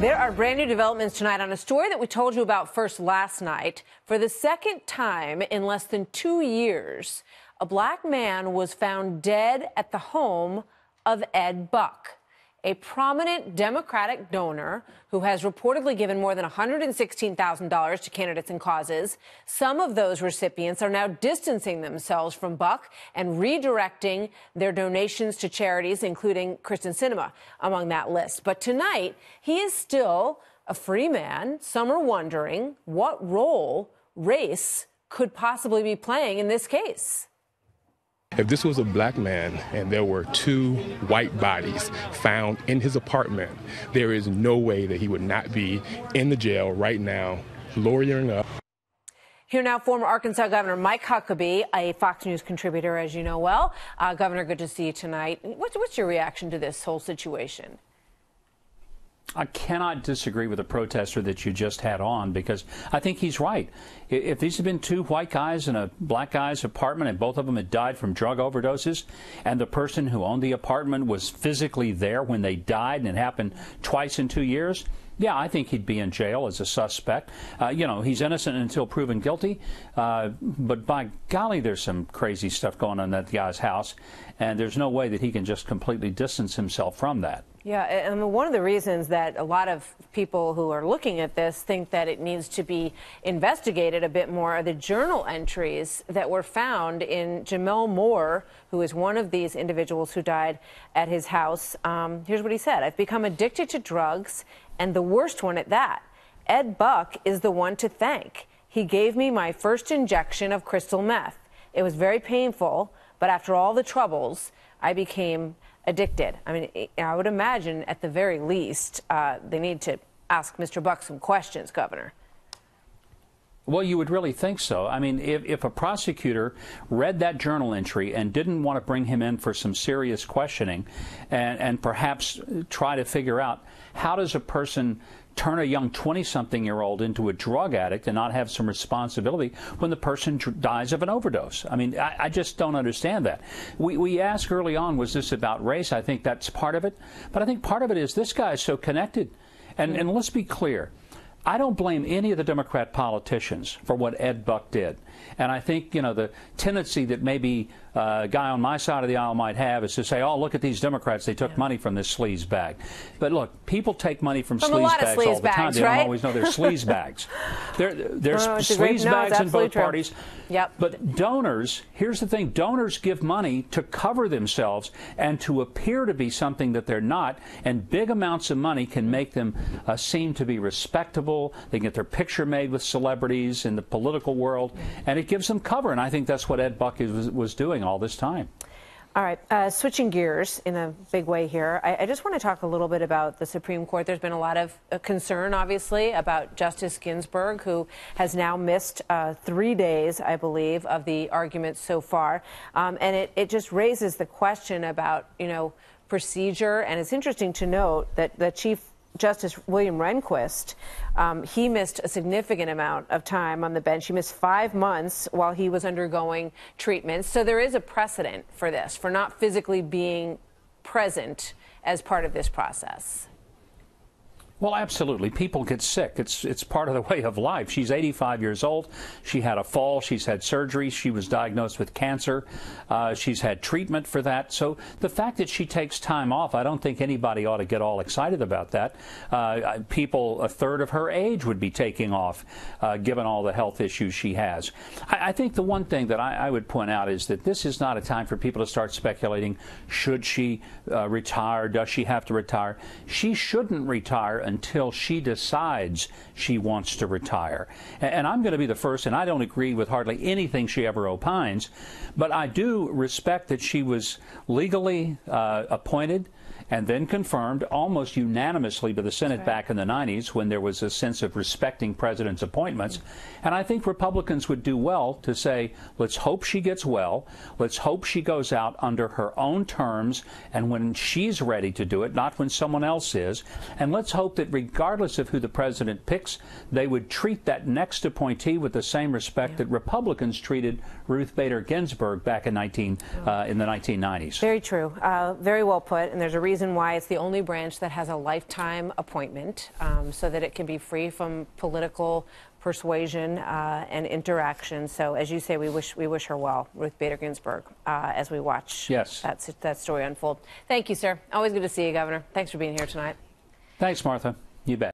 There are brand new developments tonight on a story that we told you about first last night. For the second time in less than 2 years, a black man was found dead at the home of Ed Buck, a prominent Democratic donor who has reportedly given more than $116,000 to candidates and causes. Some of those recipients are now distancing themselves from Buck and redirecting their donations to charities, including Kristen Sinema among that list. But tonight, he is still a free man. Some are wondering what role race could possibly be playing in this case. If this was a black man and there were two white bodies found in his apartment, there is no way that he would not be in the jail right now, lawyering up. Here now, former Arkansas Governor Mike Huckabee, a Fox News contributor, as you know well. Governor, good to see you tonight. What's your reaction to this whole situation? I cannot disagree with the protester that you just had on, because I think he's right. If these had been two white guys in a black guy's apartment and both of them had died from drug overdoses, and the person who owned the apartment was physically there when they died, and it happened twice in 2 years, yeah, I think he'd be in jail as a suspect. He's innocent until proven guilty. But by golly, there's some crazy stuff going on in that guy's house, and there's no way that he can just completely distance himself from that. Yeah, and one of the reasons that a lot of people who are looking at this think that it needs to be investigated a bit more are the journal entries that were found in Jamel Moore, who is one of these individuals who died at his house. Here's what he said: "I've become addicted to drugs, and the worst one at that. Ed Buck is the one to thank. He gave me my first injection of crystal meth. It was very painful, but after all the troubles, I became addicted." I mean, I would imagine at the very least they need to ask Mr. Buck some questions, Governor. Well, you would really think so. I mean, if a prosecutor read that journal entry and didn't want to bring him in for some serious questioning and perhaps try to figure out how does a person turn a young 20-something-year-old into a drug addict and not have some responsibility when the person dies of an overdose. I mean, I just don't understand that. We asked early on, was this about race? I think that's part of it. But I think part of it is this guy is so connected. And let's be clear. I don't blame any of the Democrat politicians for what Ed Buck did. And I think, the tendency that maybe a guy on my side of the aisle might have is to say, oh, look at these Democrats. They took money from this sleaze bag. But look, people take money from sleaze bags all the time. They don't always know they're sleaze bags. There's sleaze bags in both parties. Yep. But donors, here's the thing, donors give money to cover themselves and to appear to be something that they're not. And big amounts of money can make them seem to be respectable. They can get their picture made with celebrities in the political world. And it gives them cover. And I think that's what Ed Buck was doing all this time. All right, switching gears in a big way here, I just want to talk a little bit about the Supreme Court. There's been a lot of concern, obviously, about Justice Ginsburg, who has now missed 3 days, I believe, of the arguments so far. And it just raises the question about, procedure. And it's interesting to note that the Chief Justice William Rehnquist, he missed a significant amount of time on the bench. He missed 5 months while he was undergoing treatment. So there is a precedent for this, for not physically being present as part of this process. Well, absolutely. People get sick. It's part of the way of life. She's 85 years old. She had a fall. She's had surgery. She was diagnosed with cancer. She's had treatment for that. So the fact that she takes time off, I don't think anybody ought to get all excited about that. People a third of her age would be taking off, given all the health issues she has. I think the one thing that I would point out is that this is not a time for people to start speculating, should she retire? Does she have to retire? She shouldn't retire until she decides she wants to retire. And I'm going to be the first, and I don't agree with hardly anything she ever opines, but I do respect that she was legally appointed and then confirmed almost unanimously by the Senate back in the 90s, when there was a sense of respecting president's appointments. And I think Republicans would do well to say, let's hope she gets well. Let's hope she goes out under her own terms and when she's ready to do it, not when someone else is. And let's hope that regardless of who the president picks, they would treat that next appointee with the same respect that Republicans treated Ruth Bader Ginsburg back in the 1990s. Very true. Very well put. And there's a reason reason why it's the only branch that has a lifetime appointment, so that it can be free from political persuasion and interaction. So, as you say, we wish her well, Ruth Bader Ginsburg, as we watch that story unfold. Thank you, sir. Always good to see you, Governor. Thanks for being here tonight. Thanks, Martha. You bet.